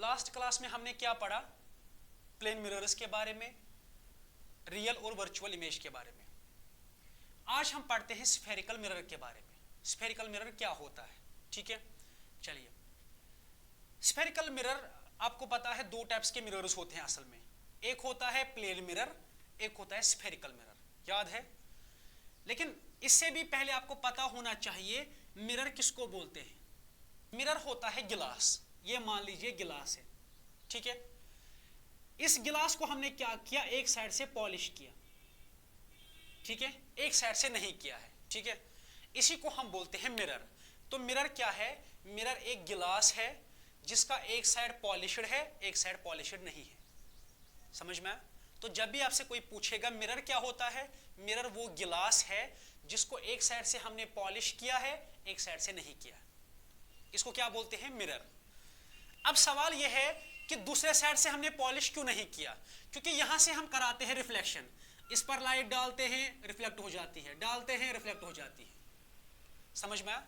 Last class में हमने क्या पढ़ा? प्लेन मिरर्स के बारे में, रियल और वर्चुअल इमेज के बारे में। आज हम पढ़ते हैं स्फेरिकल मिरर के बारे में। स्फेरिकल मिरर क्या होता है? ठीक है, चलिए। स्फेरिकल मिरर आपको पता है दो टाइप्स के मिरर्स होते हैं असल में। एक होता है प्लेन मिरर, एक होता है स्फेरिकल मिरर, याद है? लेकिन इससे भी पहले आपको पता होना चाहिए मिरर किसको बोलते हैं। मिरर होता है गिलास, ये मान लीजिए गिलास है, ठीक है। इस गिलास को हमने क्या किया? एक साइड से पॉलिश किया, ठीक है, एक साइड से नहीं किया है, ठीक है। इसी को हम बोलते हैं मिरर। तो मिरर क्या है? मिरर एक गिलास है जिसका एक साइड पॉलिश्ड है, एक साइड पॉलिश्ड नहीं है। समझ में आया? तो जब भी आपसे कोई पूछेगा मिरर क्या होता है, मिरर वो गिलास है जिसको एक साइड से हमने पॉलिश किया है, एक साइड से नहीं किया। इसको क्या बोलते हैं? मिरर। अब सवाल यह है कि दूसरे साइड से हमने पॉलिश क्यों नहीं किया? क्योंकि यहां से हम कराते हैं रिफ्लेक्शन। इस पर लाइट डालते हैं, रिफ्लेक्ट हो जाती है, डालते हैं, रिफ्लेक्ट हो जाती है। समझ में आया?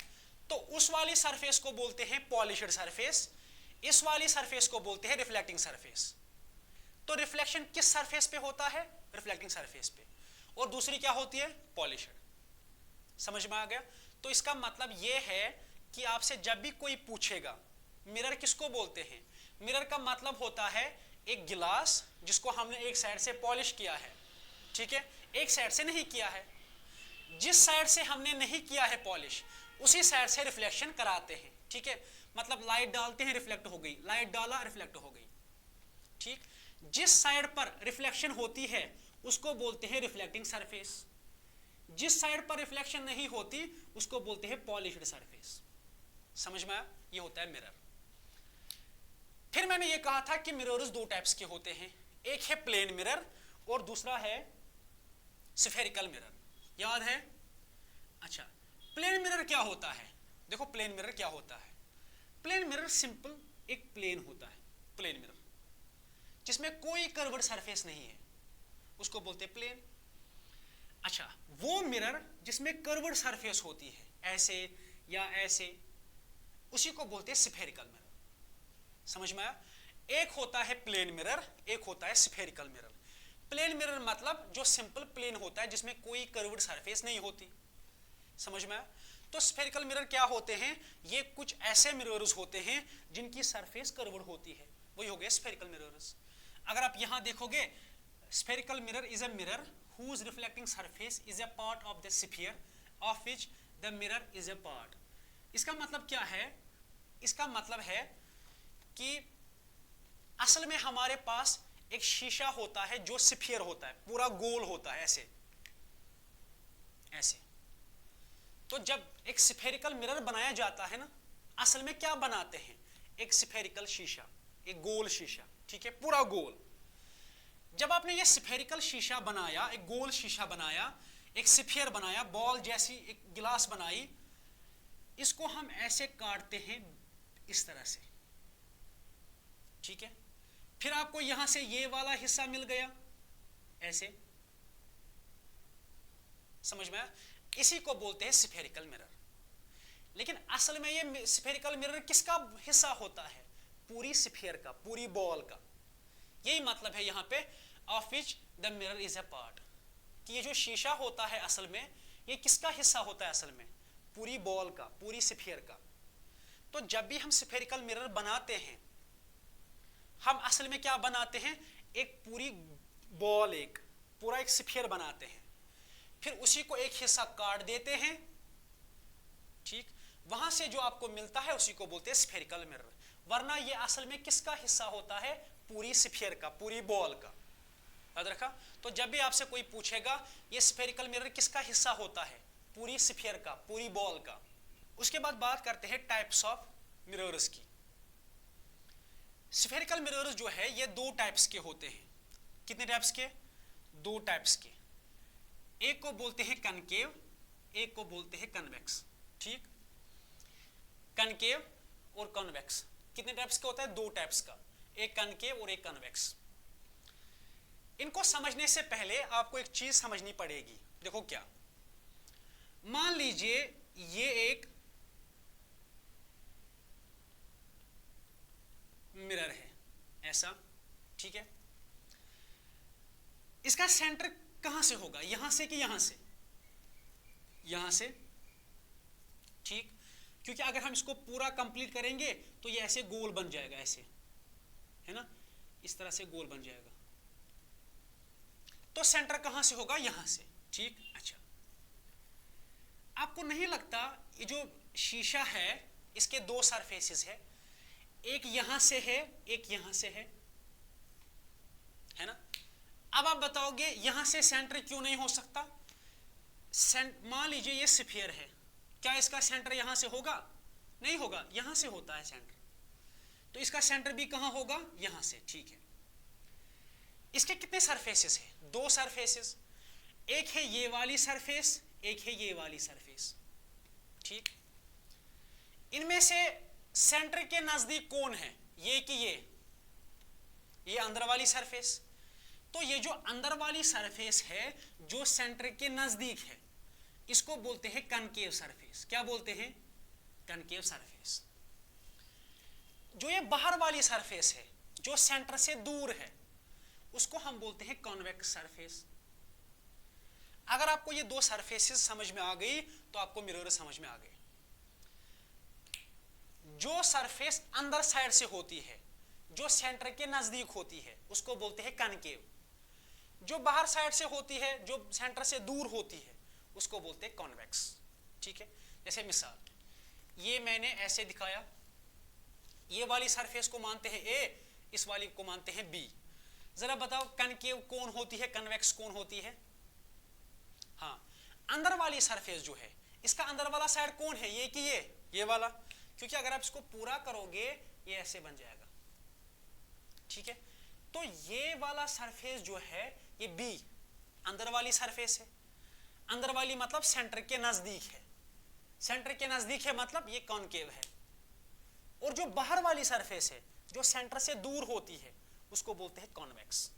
तो उस वाली सरफेस को बोलते हैं पॉलिश्ड सरफेस, इस वाली सरफेस को बोलते हैं रिफ्लेक्टिंग सरफेस। तो रिफ्लेक्शन किस सरफेस पे होता है? रिफ्लेक्टिंग सरफेस पे। और दूसरी क्या होती है? पॉलिश्ड। समझ में आ गया? तो इसका मतलब यह है कि आपसे जब भी कोई पूछेगा मिरर किसको बोलते हैं, मिरर का मतलब होता है एक गिलास जिसको हमने एक साइड से पॉलिश किया है, ठीक है, एक साइड से नहीं किया है। जिस साइड से हमने नहीं किया है पॉलिश, उसी साइड से रिफ्लेक्शन कराते हैं, ठीक है। मतलब लाइट डालते हैं, रिफ्लेक्ट हो गई, लाइट डाला, रिफ्लेक्ट हो गई, ठीक। जिस साइड पर रिफ्लेक्शन होती है उसको बोलते हैं रिफ्लेक्टिंग सरफेस, जिस साइड पर रिफ्लेक्शन नहीं होती उसको बोलते हैं पॉलिश्ड सरफेस। समझ में आया? ये होता है मिरर। फिर मैंने ये कहा था कि मिरर्स दो टाइप्स के होते हैं, एक है प्लेन मिरर और दूसरा है स्फेरिकल मिरर, याद है? अच्छा, प्लेन मिरर क्या होता है? देखो प्लेन मिरर क्या होता है। प्लेन मिरर सिंपल एक प्लेन होता है, प्लेन मिरर जिसमें कोई कर्व्ड सरफेस नहीं है, उसको बोलते हैं प्लेन। अच्छा, वो मिरर जिसमें कर्व्ड सरफेस होती है, ऐसे या ऐसे, उसी को बोलते हैं स्फेरिकल मिरर। समझ में आया? एक होता है प्लेन मिरर, एक होता है स्फेरिकल मिरर। प्लेन मिरर मतलब जो सिंपल प्लेन होता है जिसमें कोई कर्व्ड सरफेस नहीं होती। समझ में आया? तो स्फेरिकल मिरर क्या होते हैं? ये कुछ ऐसे मिरर्स होते हैं जिनकी सरफेस कर्व्ड होती है, वही हो गए स्फेरिकल मिरर्स। अगर आप यहां देखोगे, spherical mirror is a mirror whose reflecting surface is a part of the sphere of which the mirror is a part। इसका मतलब क्या है? इसका मतलब है कि असल में हमारे पास एक शीशा होता है जो स्फीयर होता है, पूरा गोल होता है, ऐसे ऐसे। तो जब एक स्फेरिकल मिरर बनाया जाता है ना, असल में क्या बनाते हैं? एक स्फेरिकल शीशा, एक गोल शीशा, ठीक है, पूरा गोल। जब आपने ये स्फेरिकल शीशा बनाया, एक गोल शीशा बनाया, एक स्फीयर बनाया, बॉल जैसी एक गिलास बनाई, इसको हम ऐसे काटते हैं इस तरह से, ठीक है। फिर आपको यहां से ये वाला हिस्सा मिल गया ऐसे। समझ में आया? इसी को बोलते हैं स्फेरिकल मिरर। लेकिन असल में ये स्फेरिकल मिरर किसका हिस्सा होता है? पूरी स्फीयर का, पूरी बॉल का। यही मतलब है यहां पे of which the mirror is a part, कि ये जो शीशा होता है असल में ये किसका हिस्सा होता है? असल में पूरी बॉल का, पूरी स्फीयर का। तो जब भी हम स्फेरिकल मिरर बनाते हैं, हम असल में क्या बनाते हैं? एक पूरी बॉल, एक पूरा एक स्फीयर बनाते हैं, फिर उसी को एक हिस्सा काट देते हैं, ठीक। वहां से जो आपको मिलता है उसी को बोलते हैं स्फेरिकल मिरर। वरना ये असल में किसका हिस्सा होता है? पूरी स्फीयर का, पूरी बॉल का। याद रखा? तो जब भी आपसे कोई पूछेगा ये स्फेरिकल मिरर किसका हिस्सा होता है? पूरी स्फीयर का, पूरी बॉल का। उसके बाद बात करते हैं टाइप्स ऑफ मिरर्स की। स्फेरिकल मिरर्स जो है ये दो टाइप्स के होते हैं। कितने टाइप्स के? दो टाइप्स के। एक को बोलते हैं कनकेव, एक को बोलते हैं कन्वेक्स, ठीक। कनकेव और कन्वेक्स कितने टाइप्स का होता है? दो टाइप्स का, एक कनकेव और एक कन्वेक्स। इनको समझने से पहले आपको एक चीज समझनी पड़ेगी। देखो क्या, मान लीजिए ये एक मिरर है, ऐसा, ठीक है। इसका सेंटर कहां से होगा, यहां से कि यहां से, यहां से, ठीक, क्योंकि अगर हम इसको पूरा कंप्लीट करेंगे तो ये ऐसे गोल बन जाएगा, ऐसे, है ना, इस तरह से गोल बन जाएगा। तो सेंटर कहां से होगा, यहां से, ठीक। अच्छा, आपको नहीं लगता ये जो शीशा है इसके दो सरफेसेस है, एक यहां से है, एक यहां से है ना। अब आप बताओगे यहां से सेंटर क्यों नहीं हो सकता। मान लीजिए ये स्फीयर है, क्या इसका सेंटर यहां से होगा, नहीं होगा, यहां से होता है सेंटर, तो इसका सेंटर भी कहां होगा, यहां से, ठीक है। इसके कितने सरफेसेस हैं, दो सरफेसेस, एक है ये वाली सरफेस, एक है ये वाली सरफेस, ठीक। इनमें से सेंटर के नजदीक कौन है, ये कि ये अंदर वाली सरफेस। तो ये जो अंदर वाली सरफेस है जो सेंटर के नजदीक है, इसको बोलते हैं कनकेव सरफेस। क्या बोलते हैं, कनकेव सरफेस। जो ये बाहर वाली सरफेस है जो सेंटर से दूर है, उसको हम बोलते हैं कॉन्वेक्स सरफेस। अगर आपको ये दो सरफेसेस समझ में आ गई तो आपको मिरर समझ में आ गई। जो सरफेस अंदर साइड से होती है, जो सेंटर के नजदीक होती है, उसको बोलते हैं कनकेव। जो बाहर साइड से होती है, जो सेंटर से दूर होती है, उसको बोलते हैं कॉन्वेक्स, ठीक है। जैसे मिसाल, ये मैंने ऐसे दिखाया, ये वाली सरफेस को मानते हैं ए, इस वाली को मानते हैं बी। जरा बताओ कनकेव कौन होती है, कन्वेक्स कौन होती है। हाँ, अंदर वाली सरफेस जो है, इसका अंदर वाला साइड कौन है, ये कि ये वाला, क्योंकि अगर आप इसको पूरा करोगे ये ऐसे बन जाएगा, ठीक है। तो ये वाला सरफेस जो है ये बी अंदर वाली सरफेस है। अंदर वाली मतलब सेंटर के नजदीक है, सेंटर के नजदीक है मतलब ये कॉनकेव है। और जो बाहर वाली सरफेस है जो सेंटर से दूर होती है, उसको बोलते हैं कॉन्वेक्स।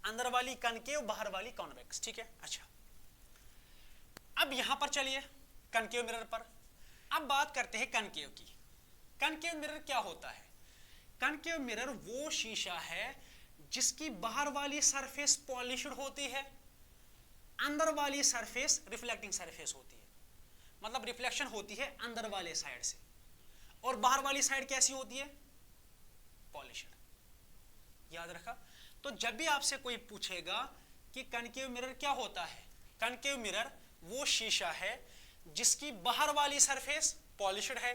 अंदर वाली कनकेव, बाहर वाली कॉन्वेक्स, ठीक है। अच्छा, अब यहां पर चलिए कनकेव मिरर पर। अब बात करते हैं कनकेव की। कनकेव मिरर क्या होता है। कनकेव मिरर वो शीशा है जिसकी बाहर वाली सरफेस पॉलिश्ड होती है, अंदर वाली सरफेस रिफ्लेक्टिंग सरफेस होती है, मतलब रिफ्लेक्शन होती है अंदर वाले साइड से, और बाहर वाली साइड कैसी होती है, पॉलिश्ड। याद रखा। तो जब भी आपसे कोई पूछेगा कि कनकेव मिरर क्या होता है, कनकेव मिरर वो शीशा है जिसकी बाहर वाली सरफेस पॉलिश्ड है,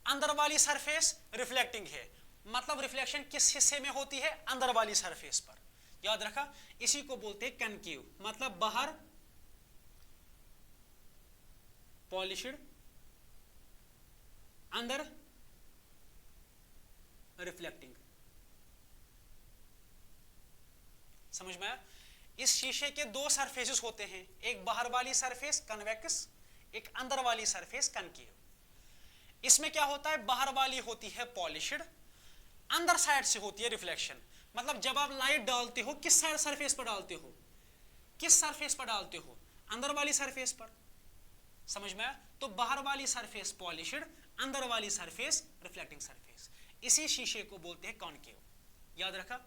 अंदर वाली सरफेस रिफ्लेक्टिंग है, मतलब रिफ्लेक्शन किस हिस्से में होती है, अंदर वाली सरफेस पर। याद रखा, इसी को बोलते हैं कनकेव, मतलब बाहर पॉलिश्ड, अंदर रिफ्लेक्टिंग। समझ में आया। इस शीशे के दो सरफेसेस होते हैं, एक बाहर वाली सरफेस कन्वेक्स, एक अंदर वाली सरफेस कनकेव। इसमें क्या होता है, बाहर वाली होती है पॉलिश्ड, अंदर साइड से होती है रिफ्लेक्शन। मतलब जब आप लाइट डालते हो किस साइड सरफेस पर डालते हो, किस सरफेस पर डालते हो, अंदर वाली सरफेस पर। समझ में आया। तो बाहर वाली सरफेस पॉलिश्ड, अंदर वाली सरफेस रिफ्लेक्टिंग सरफेस, इसी शीशे को बोलते हैं कॉनकेव। याद रखा,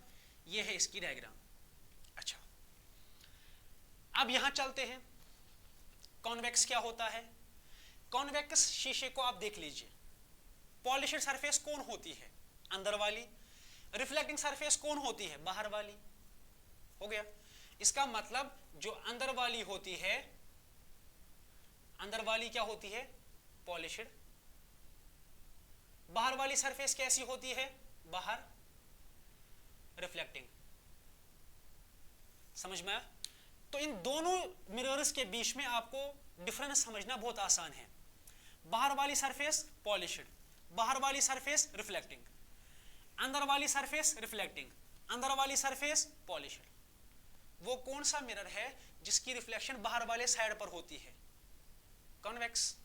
यह है इसकी डायग्राम। अच्छा, अब यहां चलते हैं, कॉन्वेक्स क्या होता है। कॉन्वेक्स शीशे को आप देख लीजिए, पॉलिश्ड सरफेस कौन होती है, अंदर वाली, रिफ्लेक्टिंग सरफेस कौन होती है, बाहर वाली। हो गया। इसका मतलब जो अंदर वाली होती है, अंदर वाली क्या होती है, पॉलिश्ड, बाहर वाली सरफेस कैसी होती है, बाहर रिफ्लेक्टिंग। समझ में आया। तो इन दोनों मिरर्स के बीच में आपको डिफरेंस समझना बहुत आसान है। बाहर वाली सरफेस पॉलिश्ड, बाहर वाली सरफेस रिफ्लेक्टिंग, अंदर वाली सरफेस रिफ्लेक्टिंग, अंदर वाली सरफेस पॉलिश्ड। वो कौन सा मिरर है जिसकी रिफ्लेक्शन बाहर वाले साइड पर होती है, कॉन्वेक्स।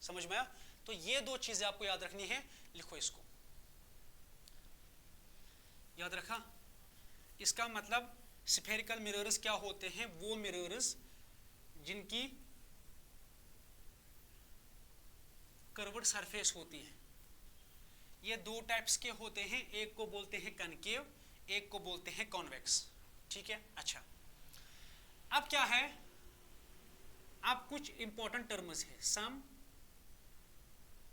समझ में आया। तो ये दो चीजें आपको याद रखनी है, लिखो इसको। याद रखा। इसका मतलब स्फेरिकल मिरर्स क्या होते हैं, वो मिरर्स जिनकी कर्व्ड सरफेस होती है, ये दो टाइप्स के होते हैं, एक को बोलते हैं कनकेव, एक को बोलते हैं कॉन्वेक्स। ठीक है, अच्छा अब क्या है, अब कुछ इंपॉर्टेंट टर्म्स है, सम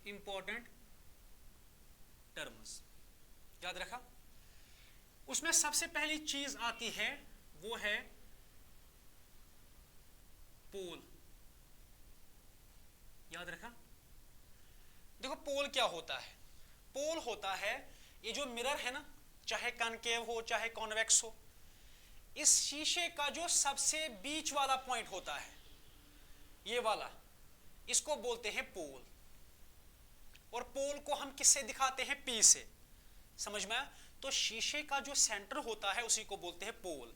इंपॉर्टेंट टर्म्स याद रखा। उसमें सबसे पहली चीज आती है वो है पोल, याद रखा। देखो पोल क्या होता है, पोल होता है ये जो मिरर है ना, चाहे कनकेव हो चाहे कॉन्वेक्स हो, इस शीशे का जो सबसे बीच वाला पॉइंट होता है, ये वाला, इसको बोलते हैं पोल। और पोल को हम किससे दिखाते हैं, पी से, समझ में आया। तो शीशे का जो सेंटर होता है उसी को बोलते हैं पोल,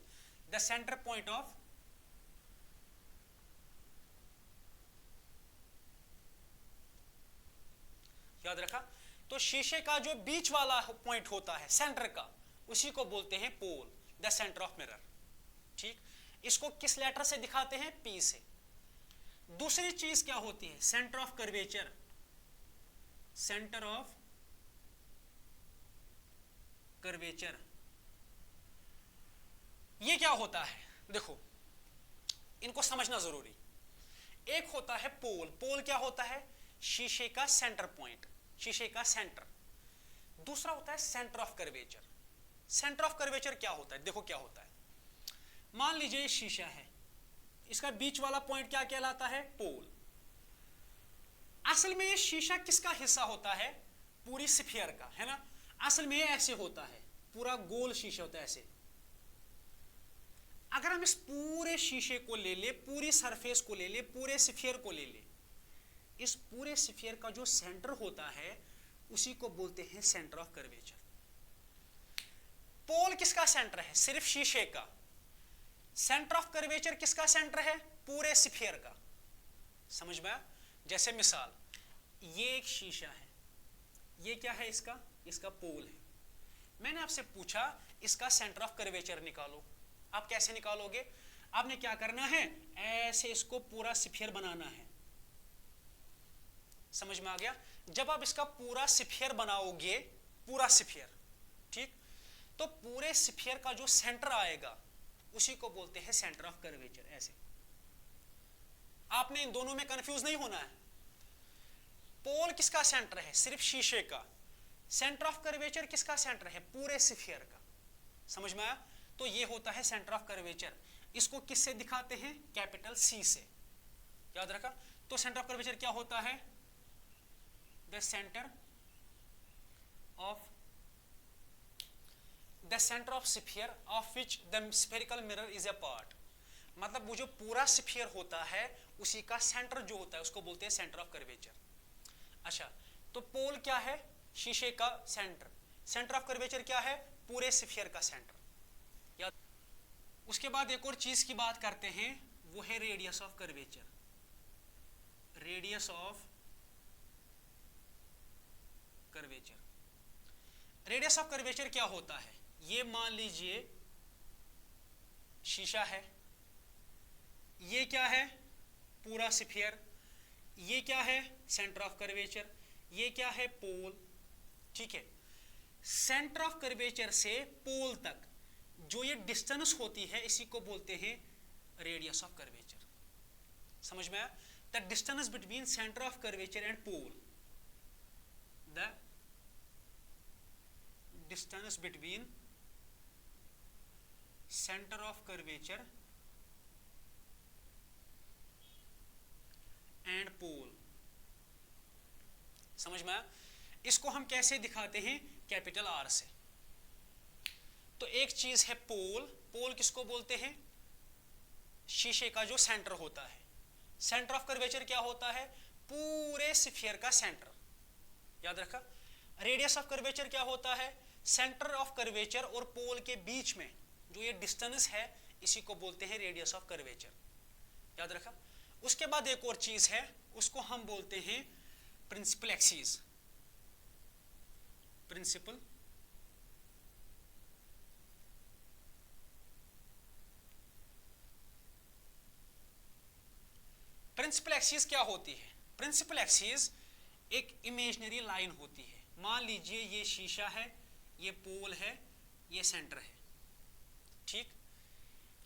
द सेंटर पॉइंट ऑफ याद रखा। तो शीशे का जो बीच वाला पॉइंट होता है सेंटर का, उसी को बोलते हैं पोल, द सेंटर ऑफ मिरर। ठीक, इसको किस लेटर से दिखाते हैं, पी से। दूसरी चीज क्या होती है, centre of curvature, centre of curvature. ये क्या होता है, देखो इनको समझना जरूरी। एक होता है पोल, पोल क्या होता है, शीशे का सेंटर पॉइंट, शीशे का सेंटर। दूसरा होता है centre of curvature. Centre of curvature क्या होता है, देखो क्या होता है, मान लीजिए शीशा है, इसका बीच वाला पॉइंट क्या कहलाता है, पोल। असल में ये शीशा किसका हिस्सा होता है, पूरी स्फीयर का, है ना। असल में ये ऐसे होता है, पूरा गोल शीशा होता है ऐसे। अगर हम इस पूरे शीशे को ले ले, पूरी सरफेस को ले ले, पूरे स्फीयर को ले ले, इस पूरे स्फीयर का जो सेंटर होता है उसी को बोलते हैं सेंटर ऑफ कर्वेचर। पोल किसका सेंटर है, सिर्फ शीशे का। सेंटर ऑफ कर्वेचर किसका सेंटर है, पूरे स्फीयर का। समझ में आया। जैसे मिसाल, ये एक शीशा है, ये क्या है, इसका पोल है। मैंने आपसे पूछा इसका सेंटर ऑफ कर्वेचर निकालो, आप कैसे निकालोगे, आपने क्या करना है, ऐसे इसको पूरा स्फीयर बनाना है। समझ में आ गया। जब आप इसका पूरा स्फीयर बनाओगे, पूरा स्फीयर, ठीक, तो पूरे स्फीयर का जो सेंटर आएगा उसी को बोलते हैं सेंटर ऑफ कर्वेचर। ऐसे आपने इन दोनों में कंफ्यूज नहीं होना है। पोल किसका सेंटर है, सिर्फ शीशे का। सेंटर ऑफ कर्वेचर किसका सेंटर है, पूरे स्फीयर का। समझ में आया। तो ये होता है सेंटर ऑफ कर्वेचर। इसको किससे दिखाते हैं, कैपिटल सी से, याद रखा। तो सेंटर ऑफ कर्वेचर क्या होता है, the centre of sphere of which the spherical mirror is a part. मतलब वो जो पूरा स्फीयर होता है उसी का सेंटर जो होता है उसको बोलते हैं सेंटर ऑफ कर्वेचर। अच्छा, तो पोल क्या है, शीशे का सेंटर। सेंटर ऑफ कर्वेचर क्या है, पूरे स्फीयर का सेंटर। याद। उसके बाद एक और चीज की बात करते हैं, वो है radius of curvature. Radius of curvature, radius of curvature क्या होता है, ये मान लीजिए शीशा है, ये क्या है, पूरा स्फीयर, ये क्या है, सेंटर ऑफ कर्वेचर, ये क्या है, पोल। ठीक है, सेंटर ऑफ कर्वेचर से पोल तक जो ये डिस्टेंस होती है इसी को बोलते हैं रेडियस ऑफ कर्वेचर। समझ में आया। The distance between centre of curvature and pole, the distance between centre of curvature and pole. समझ में आया। इसको हम कैसे दिखाते हैं, कैपिटल आर से। तो एक चीज है पोल, पोल किसको बोलते हैं, शीशे का जो सेंटर होता है। सेंटर ऑफ कर्वेचर क्या होता है, पूरे स्फीयर का सेंटर, याद रखा। रेडियस ऑफ कर्वेचर क्या होता है, सेंटर ऑफ कर्वेचर और पोल के बीच में जो ये डिस्टेंस है इसी को बोलते हैं रेडियस ऑफ कर्वेचर, याद रखा। उसके बाद एक और चीज है, उसको हम बोलते हैं principal axis. Principal principal axis क्या होती है, प्रिंसिपल एक्सिस एक इमेजिनरी लाइन होती है, मान लीजिए ये शीशा है, ये पोल है, ये सेंटर है, ठीक।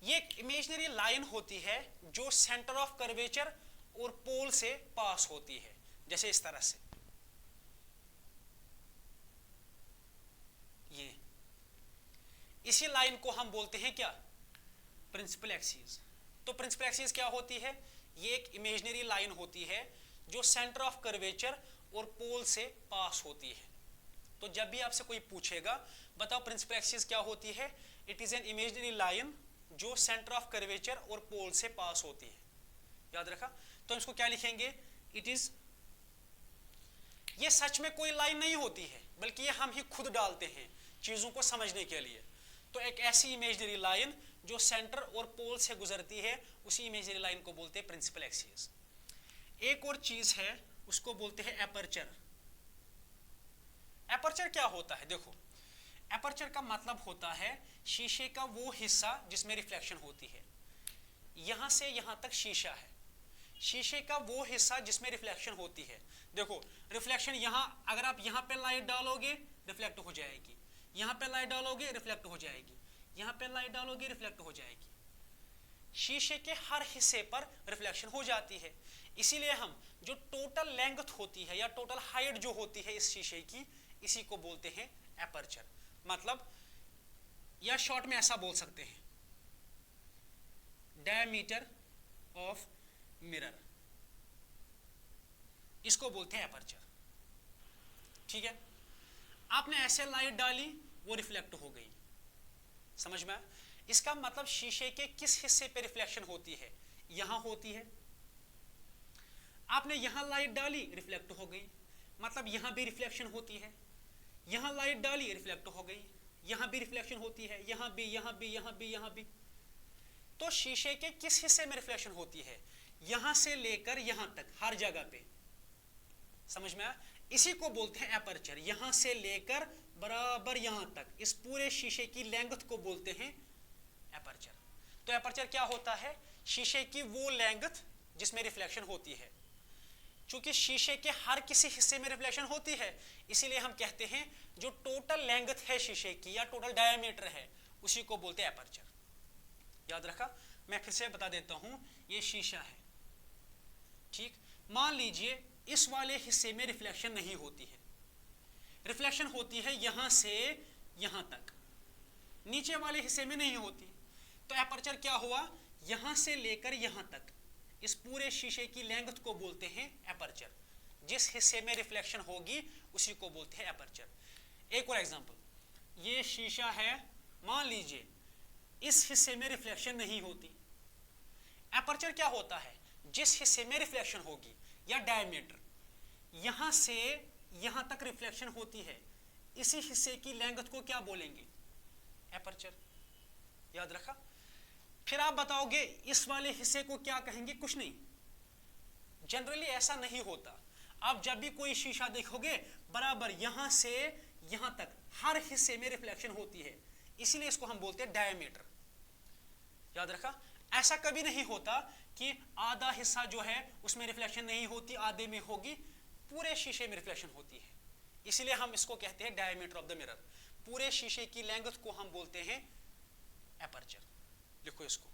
ये एक इमेजिनरी लाइन होती है जो सेंटर ऑफ कर्वेचर और पोल से पास होती है, जैसे इस तरह से ये। इसी लाइन को हम बोलते हैं क्या, प्रिंसिपल एक्सिस। तो प्रिंसिपल एक्सिस क्या होती है, ये एक इमेजिनरी लाइन होती है जो सेंटर ऑफ कर्वेचर और पोल से पास होती है। तो जब भी आपसे कोई पूछेगा बताओ प्रिंसिपल एक्सिस क्या होती है, it is an imaginary line जो सेंटर ऑफ कर्वेचर और पोल से पास होती है। याद रखा। तो हम इसको क्या लिखेंगे, इट इज, ये सच में कोई लाइन नहीं होती है बल्कि ये हम ही खुद डालते हैं चीजों को समझने के लिए। तो एक ऐसी इमेजिनरी लाइन जो सेंटर और पोल से गुजरती है, उसी इमेजिनरी लाइन को बोलते हैं प्रिंसिपल एक्सिस। एक और चीज है उसको बोलते हैं एपर्चर। एपर्चर क्या होता है, देखो एपर्चर का मतलब होता है शीशे का वो हिस्सा जिसमें रिफ्लेक्शन होती है। यहां से यहां तक शीशा है, शीशे का वो हिस्सा जिसमें रिफ्लेक्शन होती है। देखो रिफ्लेक्शन यहां, अगर आप यहां पे लाइट डालोगे रिफ्लेक्ट हो जाएगी, यहां पे लाइट डालोगे रिफ्लेक्ट हो जाएगी, यहां पे लाइट डालोगे रिफ्लेक्ट हो जाएगी। शीशे के हर हिस्से पर रिफ्लेक्शन हो जाती है। इसीलिए हम जो टोटल लेंथ होती है या टोटल हाइट जो होती है इस शीशे की, इसी को बोलते हैं एपर्चर। मतलब या शॉर्ट में ऐसा बोल सकते हैं, डायमीटर ऑफ मिरर, इसको बोलते हैं एपर्चर। ठीक है, आपने ऐसे लाइट डाली वो रिफ्लेक्ट हो गई, समझ में आया? इसका मतलब शीशे के किस हिस्से पे रिफ्लेक्शन होती है, यहां होती है। आपने यहां लाइट डाली रिफ्लेक्ट हो गई, मतलब यहां भी रिफ्लेक्शन होती है। यहां लाइट डाली रिफ्लेक्ट हो गई, यहां भी रिफ्लेक्शन होती है, यहां भी, यहां भी, यहां भी, यहां भी। तो शीशे के किस हिस्से में रिफ्लेक्शन होती है, यहां से लेकर यहां तक, हर जगह पे। समझ में आया? इसी को बोलते हैं एपर्चर। यहां से लेकर बराबर यहां तक, इस पूरे शीशे की लेंथ को बोलते हैं एपर्चर। तो एपर्चर क्या होता है, शीशे की वो लेंथ जिसमें रिफ्लेक्शन होती है। चूंकि शीशे के हर किसी हिस्से में रिफ्लेक्शन होती है, इसीलिए हम कहते हैं जो टोटल लेंथ है शीशे की या टोटल डायमीटर है, उसी को बोलते हैं एपर्चर। याद रखा? मैं फिर से बता देता हूं, ये शीशा है, ठीक। मान लीजिए इस वाले हिस्से में रिफ्लेक्शन नहीं होती है, रिफ्लेक्शन होती है यहां से यहां तक, नीचे वाले हिस्से में नहीं होती। तो एपर्चर क्या हुआ, यहां से लेकर यहां तक, इस पूरे शीशे की लेंथ को बोलते हैं एपर्चर। जिस हिस्से में रिफ्लेक्शन होगी उसी को बोलते हैं एपर्चर। एक और एग्जांपल, ये शीशा है, मान लीजिए इस हिस्से में रिफ्लेक्शन नहीं होती। एपर्चर क्या होता है, जिस हिस्से में रिफ्लेक्शन होगी या डायमीटर, यहां से यहां तक रिफ्लेक्शन होती है, इसी हिस्से की लेंथ को क्या बोलेंगे, एपर्चर। याद रखा? फिर आप बताओगे इस वाले हिस्से को क्या कहेंगे, कुछ नहीं। जनरली ऐसा नहीं होता। आप जब भी कोई शीशा देखोगे बराबर यहां से यहां तक हर हिस्से में रिफ्लेक्शन होती है, इसीलिए इसको हम बोलते हैं डायमीटर। याद रखा? ऐसा कभी नहीं होता कि आधा हिस्सा जो है उसमें रिफ्लेक्शन नहीं होती, आधे में होगी, पूरे शीशे में रिफ्लेक्शन होती है। इसीलिए हम इसको कहते हैं डायमीटर ऑफ द मिरर। पूरे शीशे की लेंथ को हम बोलते हैं एपर्चर। लिखो इसको।